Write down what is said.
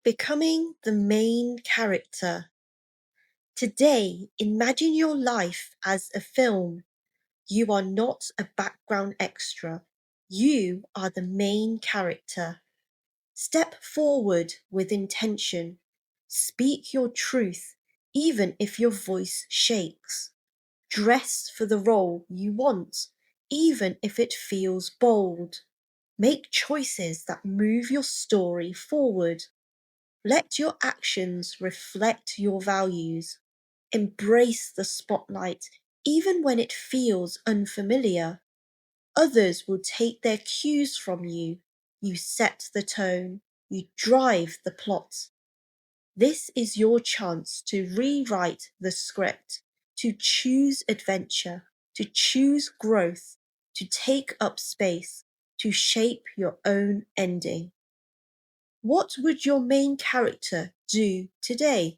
Becoming the main character. Today, imagine your life as a film. You are not a background extra. You are the main character. Step forward with intention. Speak your truth, even if your voice shakes. Dress for the role you want, even if it feels bold. Make choices that move your story forward. Let your actions reflect your values. Embrace the spotlight, even when it feels unfamiliar. Others will take their cues from you. You set the tone, you drive the plot. This is your chance to rewrite the script, to choose adventure, to choose growth, to take up space, to shape your own ending. What would your main character do today?